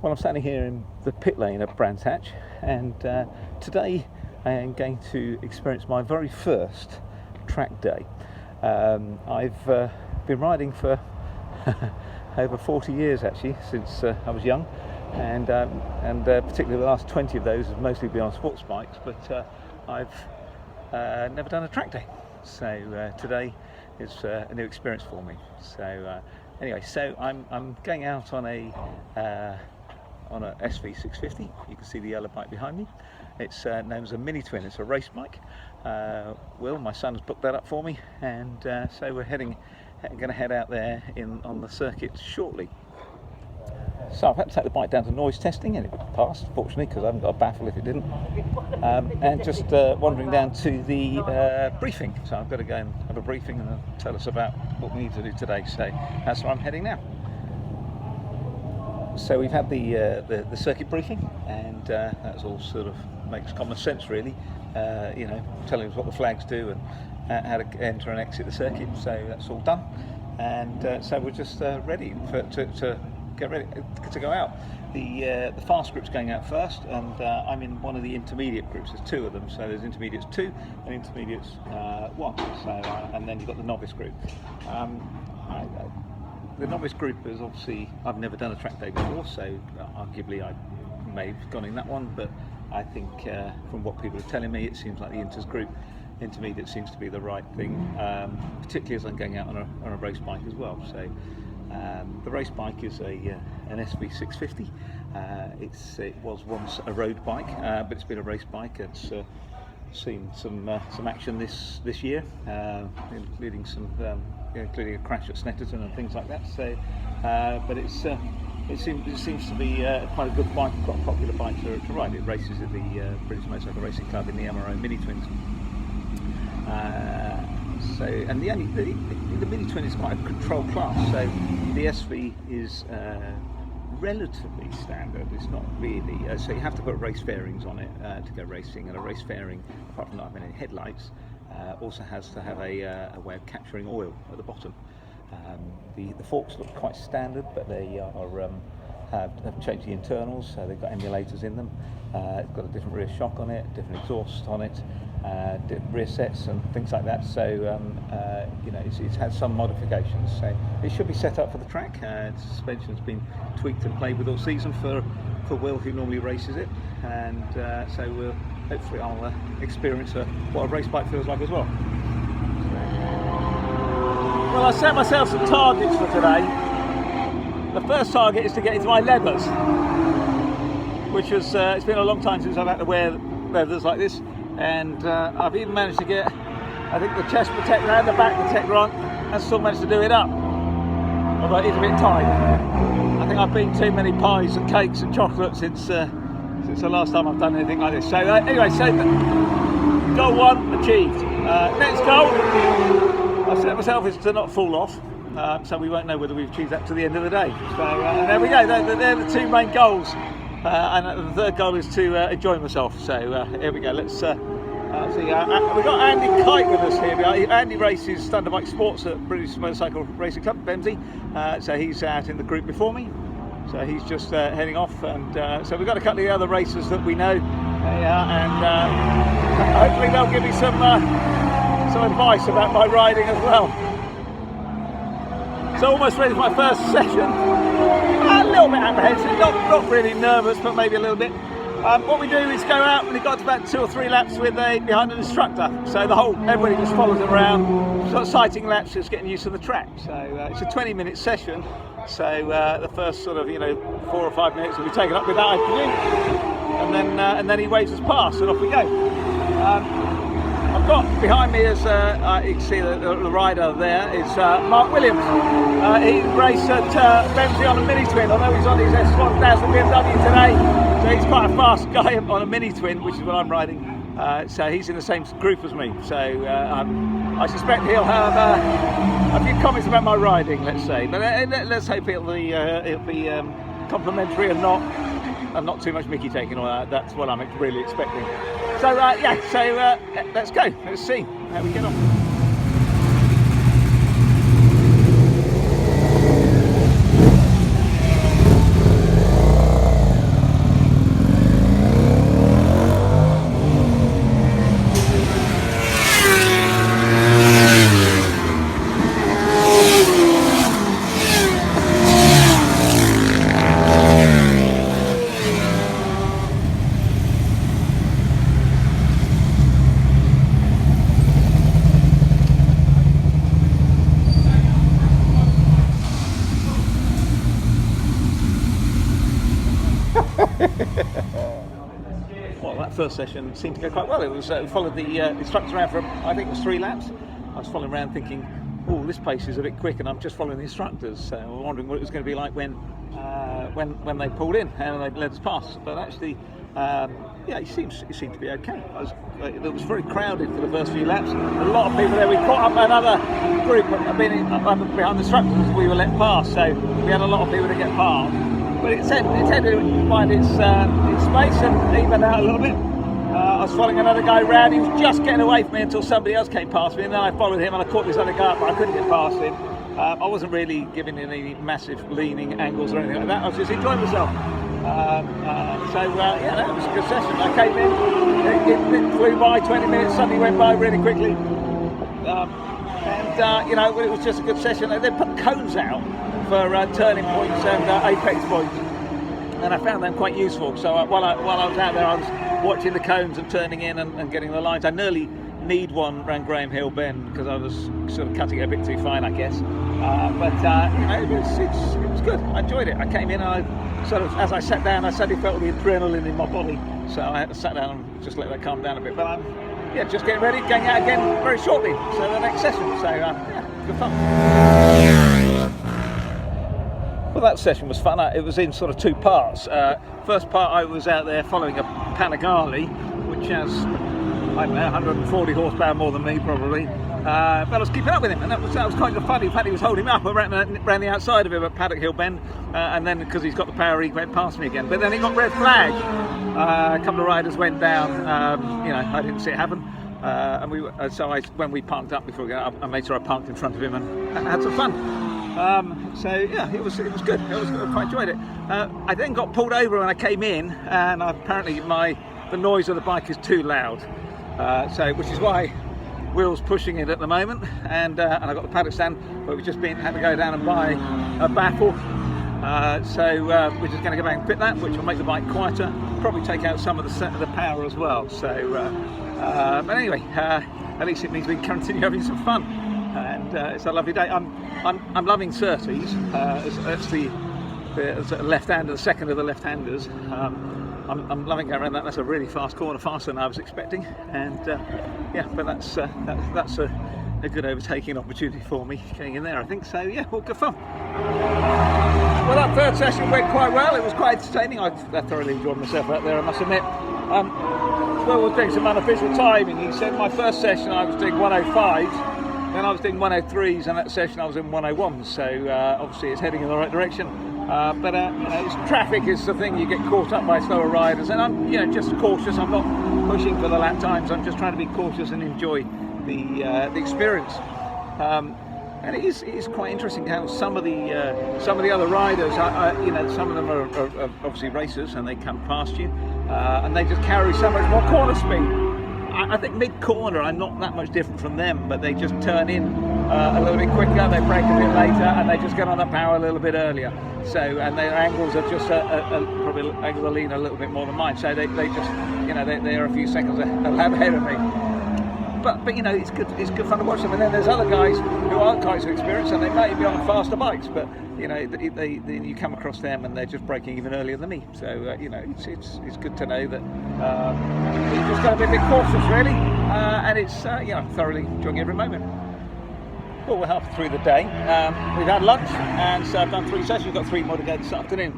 Well, I'm standing here in the pit lane at Brands Hatch, and today I am going to experience my very first track day. I've been riding for over 40 years actually, since I was young, and particularly the last 20 of those have mostly been on sports bikes, but I've never done a track day. So today is a new experience for me. So anyway, so I'm going out on a SV650. You can see the yellow bike behind me. It's known as a mini twin. It's a race bike. Will, my son, has booked that up for me, and so we're going to head out there on the circuit shortly. So I've had to take the bike down to noise testing, and it passed, fortunately, because I haven't got a baffle if it didn't. And just wandering down to the briefing. So I've got to go and have a briefing and they'll tell us about what we need to do today. So that's where I'm heading now. So we've had the circuit briefing, and that's all sort of makes common sense, really. You know, telling us what the flags do and how to enter and exit the circuit. So that's all done, and so we're just ready to get ready to go out. The fast group's going out first, and I'm in one of the intermediate groups. There's two of them, so there's intermediates 2 and intermediates 1. So and then you've got the novice group. The novice group is obviously, I've never done a track day before, so arguably I may have gone in that one, but I think from what people are telling me, it seems like the intermediate seems to be the right thing, particularly as I'm going out on a race bike as well. So the race bike is an SV650. It was once a road bike, but it's been a race bike. It's seen some action this year, including including a crash at Snetterton and things like that. So, but it seems to be quite a good bike, quite a popular bike to ride. It races at the British Motorcycle Racing Club in the MRO Mini Twins. So, and the Mini Twin is quite a controlled class. So the SV is relatively standard. It's not really. So you have to put race fairings on it to go racing, and a race fairing, apart from not having any headlights, also has to have a way of capturing oil at the bottom. The forks look quite standard, but they have changed the internals, so they've got emulators in them. It's got a different rear shock on it, different exhaust on it, different rear sets and things like that. So you know, it's had some modifications. So it should be set up for the track. Suspension's been tweaked and played with all season for Will, who normally races it, and so hopefully I'll experience what a race bike feels like as well. Well, I set myself some targets for today. The first target is to get into my leathers, which was, it's been a long time since I've had to wear leathers like this, and I've even managed to get, I think, the chest protector and the back protector on, and still managed to do it up, although it is a bit tight. I think I've been too many pies and cakes and chocolate since the last time I've done anything like this. So anyway, so goal 1 achieved. Next goal I set myself is to not fall off, so we won't know whether we've achieved that to the end of the day. So there we go, they're the two main goals, and the third goal is to enjoy myself. So here we go, let's see. We've got Andy Kite with us here. Andy races Thunder Bike Sports at British Motorcycle Racing Club, Bemsey. So he's out in the group before me. So he's just heading off, and so we've got a couple of the other racers that we know, and hopefully they'll give me some advice about my riding as well. So almost ready for my first session. A little bit apprehensive, not really nervous, but maybe a little bit. What we do is go out, and we got to about 2 or 3 laps behind an instructor. So everybody just follows them around, sort of sighting laps, just getting used to the track. So it's a 20-minute session. So the first sort of 4 or 5 minutes will be taken up with that, I presume, and then he waves us past, and off we go. I've got behind me, as you can see, the rider there is Mark Williams. He raced at Bemsey on a mini twin, although he's on his S1000 BMW today. So he's quite a fast guy on a mini twin, which is what I'm riding. So he's in the same group as me. So I suspect he'll have a few comments about my riding, let's say. But let's hope it'll be complimentary and not too much Mickey taking. Or that's what I'm really expecting. So let's go. Let's see how we get on. Well, that first session seemed to go quite well. It was followed the instructors around for, I think it was 3 laps. I was following around thinking, oh, this pace is a bit quick, and I'm just following the instructors. So I was wondering what it was going to be like when they pulled in and they led us past. But actually, yeah, it seemed to be okay. It was very crowded for the first few laps. A lot of people there. We caught up another group behind the instructors as we were let past. So we had a lot of people to get past. But it tended to find its space and even out a little bit. I was following another guy round. He was just getting away from me until somebody else came past me, and then I followed him and I caught this other guy up, but I couldn't get past him. I wasn't really giving any massive leaning angles or anything like that. I was just enjoying myself. Yeah, that was a good session. I came in, it flew by, 20 minutes suddenly went by really quickly. You know, it was just a good session. They put cones out for turning points and apex points, and I found them quite useful. So while I was out there, I was watching the cones and turning in and getting the lines. I nearly need one around Graham Hill Bend because I was sort of cutting it a bit too fine, I guess. But you know, it was good. I enjoyed it. I came in and I sort of, as I sat down, I suddenly felt the adrenaline in my body. So I had to sit down and just let that calm down a bit. But I'm just getting ready, going out again very shortly. So the next session. So yeah, good fun. Well, that session was fun. It was in sort of 2 parts. First part, I was out there following a Panigale, which has, I don't know, 140 horsepower more than me probably. But I was keeping up with him, and that was kind of funny. Paddy was holding me up around the outside of him at Paddock Hill Bend, and then because he's got the power, he went past me again. But then he got red flag. A couple of riders went down. You know, I didn't see it happen. And when we parked up before we got up, I made sure I parked in front of him and had some fun. So yeah, it was good. I quite enjoyed it. I then got pulled over when I came in, and apparently the noise of the bike is too loud. Which is why Will's pushing it at the moment, and I got the paddock stand, but we just had to go down and buy a baffle. We're just going to go back and fit that, which will make the bike quieter. Probably take out some of the power as well. But anyway, at least it means we can continue having some fun. And it's a lovely day. I'm loving Surtees. That's the left-hander, the second of the left-handers. I'm loving going around that. That's a really fast corner, faster than I was expecting. And yeah, but that's a good overtaking opportunity for me getting in there, I think. So yeah, all good fun. Well, that third session went quite well. It was quite entertaining. I thoroughly enjoyed myself out there, I must admit. Well, we're doing some unofficial timing. He said my first session I was doing 105s. Then I was doing 103s, and that session I was in 101s, so obviously it's heading in the right direction. But you know, traffic is the thing, you get caught up by slower riders, and I'm just cautious. I'm not pushing for the lap times, I'm just trying to be cautious and enjoy the experience. And it is quite interesting how some of the other riders, you know, some of them are obviously racers, and they come past you, and they just carry so much more corner speed. I think mid-corner I'm not that much different from them, but they just turn in a little bit quicker, they brake a bit later, and they just get on the power a little bit earlier. So, and their angles are just probably angle of lean a little bit more than mine. So they just, you know, they're a few seconds ahead of me. But you know, it's good fun to watch them. And then there's other guys who aren't quite so experienced, and they may be on faster bikes, but you know, you come across them and they're just braking even earlier than me. So you know, it's good to know that you just got to be a bit cautious, really, and it's you know, thoroughly enjoying every moment. Well, we're halfway through the day. We've had lunch, and so I've done 3 sessions. We've got 3 more to go this afternoon.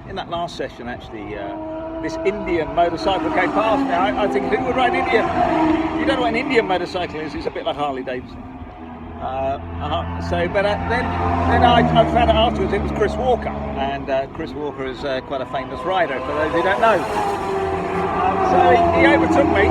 In that last session, actually, this Indian motorcycle came past me. I think, who would ride Indian? If you don't know what an Indian motorcycle is, it's a bit like Harley Davidson. Then I found out afterwards it was Chris Walker, and Chris Walker is quite a famous rider, for those who don't know. So he overtook me,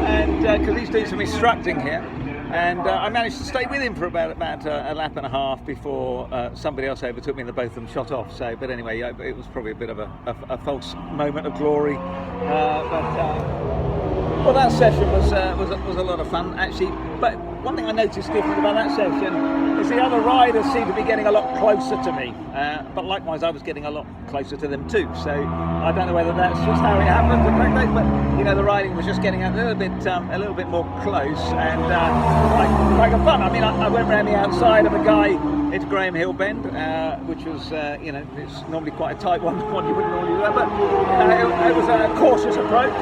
and because he's doing some instructing here, and I managed to stay with him for about a lap and a half before somebody else overtook me, and the both of them shot off. So, but anyway, it was probably a bit of a false moment of glory. Well, that session was a lot of fun, actually. But one thing I noticed different about that session is the other riders seemed to be getting a lot closer to me. But likewise, I was getting a lot closer to them too. So I don't know whether that's just how it happened, but you know, the riding was just getting a little bit more close, and quite fun. I mean, I went around the outside of a guy into Graham Hill Bend, which was, you know, it's normally quite a tight one you wouldn't normally do that, but it was a cautious approach,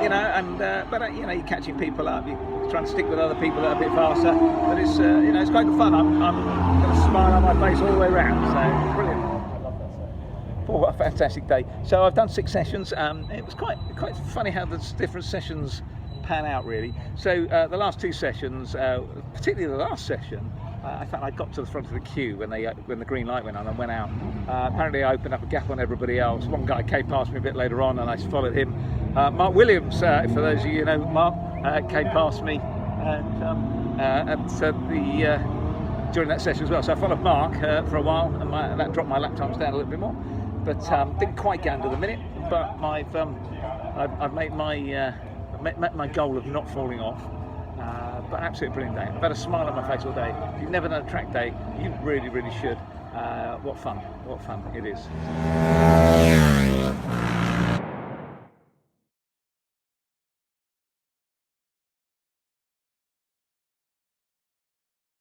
you know, and but you know, you're catching people up, you're trying to stick with other people that are a bit faster, but it's, you know, it's quite good fun. I'm got a smile on my face all the way around, so brilliant. Oh, what a fantastic day. So I've done 6 sessions. It was quite funny how the different sessions pan out, really. So the last 2 sessions, particularly the last session, I found I got to the front of the queue when the green light went on and went out. Apparently I opened up a gap on everybody else. One guy came past me a bit later on and I followed him. Mark Williams, for those of you who know Mark, came past me during that session as well. So I followed Mark for a while, and that dropped my lap times down a little bit more. But didn't quite get under the minute. But I've made met my goal of not falling off. But absolutely brilliant day. I've had a smile on my face all day. If you've never done a track day, you really should. What fun it is.